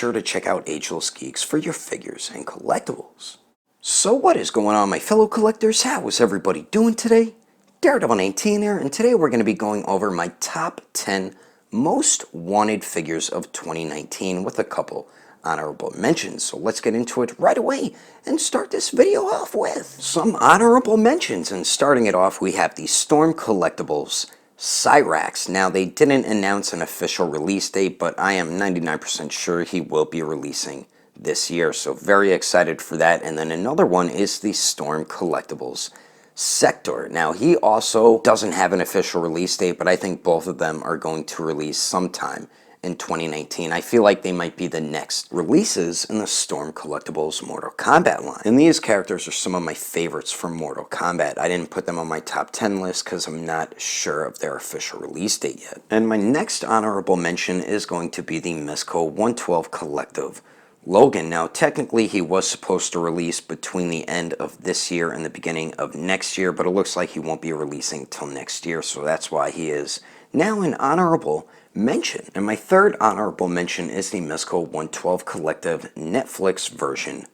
sure to check out Ageless Geeks for your figures and collectibles. So what is going on, my fellow collectors? How is everybody doing today? Daredevil 19 here, and today we're going to be going over my top 10 most wanted figures of 2019 with a couple honorable mentions. So let's get into it right away and start this video off with some honorable mentions. And starting it off, we have the Storm Collectibles Cyrax. Now, they didn't announce an official release date, but I am 99% sure he will be releasing this year, so very excited for that. And then another one is the Storm Collectibles Sector. Now, he also doesn't have an official release date, but I think both of them are going to release sometime in 2019. I feel like they might be the next releases in the Storm Collectibles Mortal Kombat line. And these characters are some of my favorites from Mortal Kombat. I didn't put them on my top 10 list because I'm not sure of their official release date yet. And my next honorable mention is going to be the Misko 112 Collective Logan. Now, technically, he was supposed to release between the end of this year and the beginning of next year, but it looks like he won't be releasing till next year, so that's why he is now an honorable mention. And my third honorable mention is the Misko 112 Collective Netflix version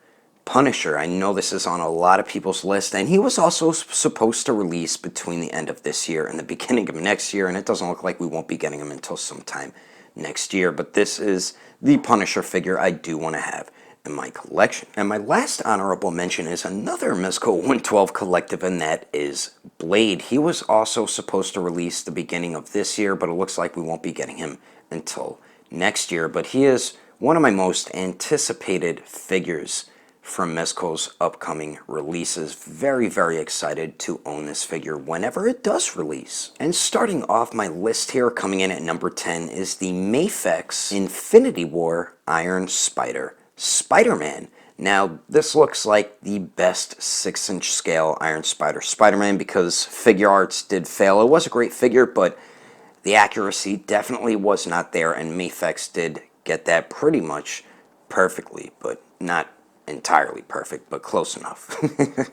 Punisher. I know this is on a lot of people's list, and he was also supposed to release between the end of this year and the beginning of next year, and it doesn't look like we won't be getting him until sometime next year, but this is the Punisher figure I do want to have in my collection. And my last honorable mention is another Misko 112 Collective, and that is Blade. He was also supposed to release the beginning of this year, but it looks like we won't be getting him until next year. But he is one of my most anticipated figures from Misko's upcoming releases. Very, very excited to own this figure whenever it does release. And starting off my list here, coming in at number 10, is the Maifix Infinity War Iron Spider Spider-Man. Now, this looks like the best 6-inch scale Iron Spider Spider-Man because Figuarts did fail. It was a great figure, but the accuracy definitely was not there, and Maifix did get that pretty much perfectly, but not entirely perfect, but close enough.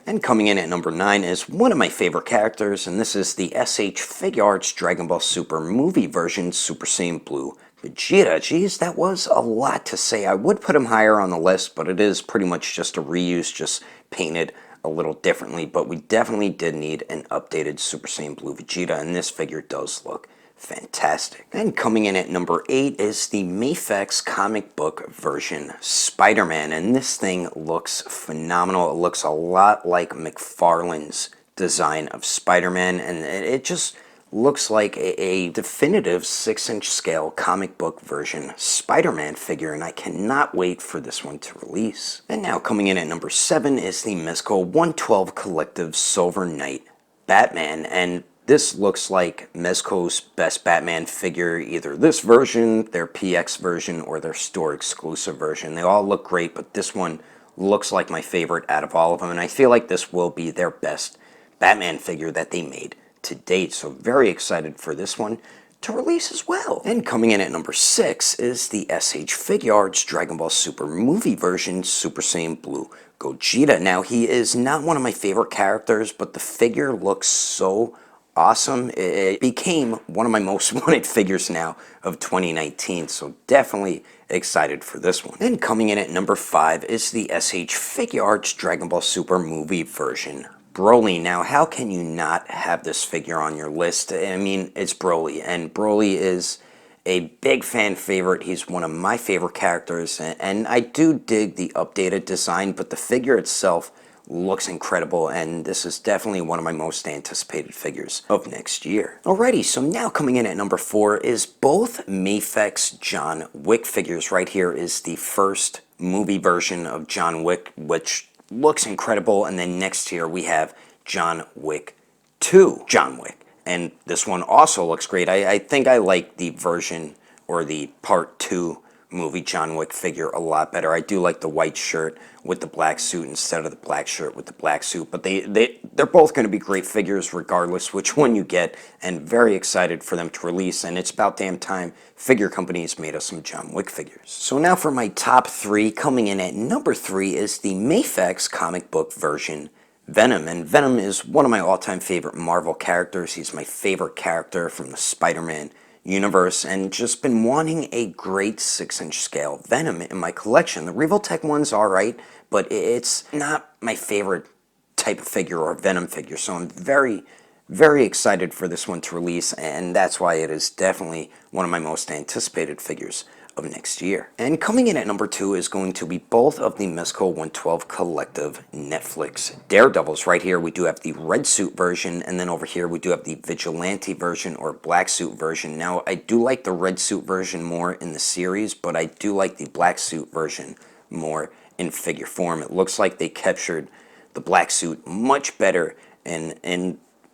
And coming in at number 9 is one of my favorite characters, and this is the SH Figuarts Dragon Ball Super movie version Super Saiyan Blue Vegeta. Geez, that was a lot to say. I would put him higher on the list, but it is pretty much just a reuse, just painted a little differently. But we definitely did need an updated Super Saiyan Blue Vegeta, and this figure does look fantastic. And coming in at number 8 is the Maifix comic book version Spider-Man, and this thing looks phenomenal. It looks a lot like McFarlane's design of Spider-Man, and it just looks like a definitive 6-inch scale comic book version Spider-Man figure, and I cannot wait for this one to release. And now coming in at number 7 is the Misko 112 Collective Silver Knight Batman, and this looks like Misko's best Batman figure, either this version, their PX version, or their store exclusive version. They all look great, but this one looks like my favorite out of all of them, and I feel like this will be their best Batman figure that they made to date, so very excited for this one to release as well. And coming in at number 6 is the SH Figuarts Dragon Ball Super movie version Super Saiyan Blue Gogeta. Now, he is not one of my favorite characters, but the figure looks so awesome. It became one of my most wanted figures now of 2019, so definitely excited for this one. And coming in at number 5 is the SH Figuarts Dragon Ball Super movie version Broly. Now, how can you not have this figure on your list? I mean, it's Broly, and Broly is a big fan favorite. He's one of my favorite characters, and I do dig the updated design, but the figure itself looks incredible, and this is definitely one of my most anticipated figures of next year. Alrighty, so now coming in at number 4 is both Maifix John Wick figures. Right here is the first movie version of John Wick, which looks incredible, and then next here we have John Wick 2 John Wick, and this one also looks great. I think I like the version, or the part 2 movie John Wick figure a lot better. I do like the white shirt with the black suit instead of the black shirt with the black suit, but they're both going to be great figures regardless which one you get, and very excited for them to release, and it's about damn time figure companies made us some John Wick figures. So now for my top 3, coming in at number 3 is the Maifix comic book version Venom, and Venom is one of my all-time favorite Marvel characters. He's my favorite character from the Spider-Man universe and just been wanting a great 6-inch scale Venom in my collection. The Revoltech one's alright, but it's not my favorite type of figure or Venom figure, so I'm very excited for this one to release, and that's why it is definitely one of my most anticipated figures of next year. And coming in at number 2 is going to be both of the Misko 112 Collective Netflix Daredevils. Right here we do have the red suit version, and then over here we do have the Vigilante version or black suit version. Now I do like the red suit version more in the series, but I do like the black suit version more in figure form. It looks like they captured the black suit much better in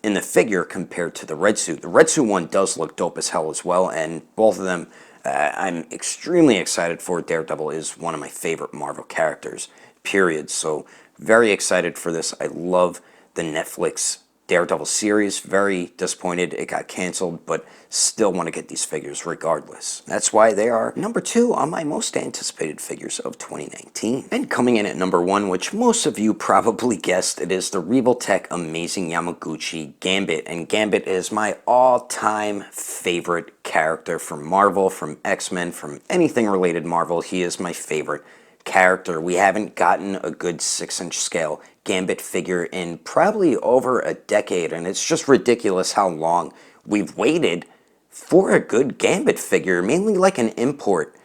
the figure compared to the red suit. The red suit one does look dope as hell as well, and both of them I'm extremely excited for. Daredevil is one of my favorite Marvel characters, period. So very excited for this. I love the Netflix Daredevil series. Very disappointed it got canceled, but still want to get these figures regardless. That's why they are number 2 on my most anticipated figures of 2019. And coming in at number 1, which most of you probably guessed, it is the Revoltech Amazing Yamaguchi Gambit. And Gambit is my all-time favorite character from Marvel, from X-Men, from anything related Marvel. He is my favorite character. We haven't gotten a good 6-inch scale Gambit figure in probably over a decade, and it's just ridiculous how long we've waited for a good Gambit figure, mainly like an import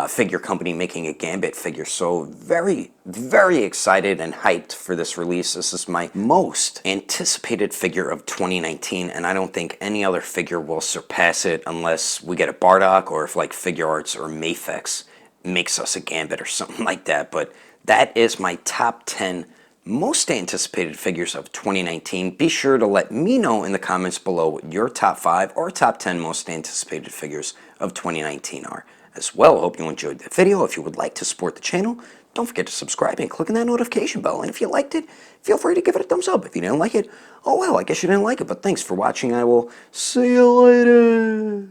figure company making a Gambit figure. So very excited and hyped for this release. This is my most anticipated figure of 2019, and I don't think any other figure will surpass it unless we get a Bardock or if like Figuarts or Maifix makes us a Gambit or something like that. But that is my top 10 most anticipated figures of 2019. Be sure to let me know in the comments below what your top 5 or top 10 most anticipated figures of 2019 are as well. Hope you enjoyed the video. If you would like to support the channel, don't forget to subscribe and click on that notification bell. And if you liked it, feel free to give it a thumbs up. If you didn't like it, oh well, I guess you didn't like it. But thanks for watching. I will see you later.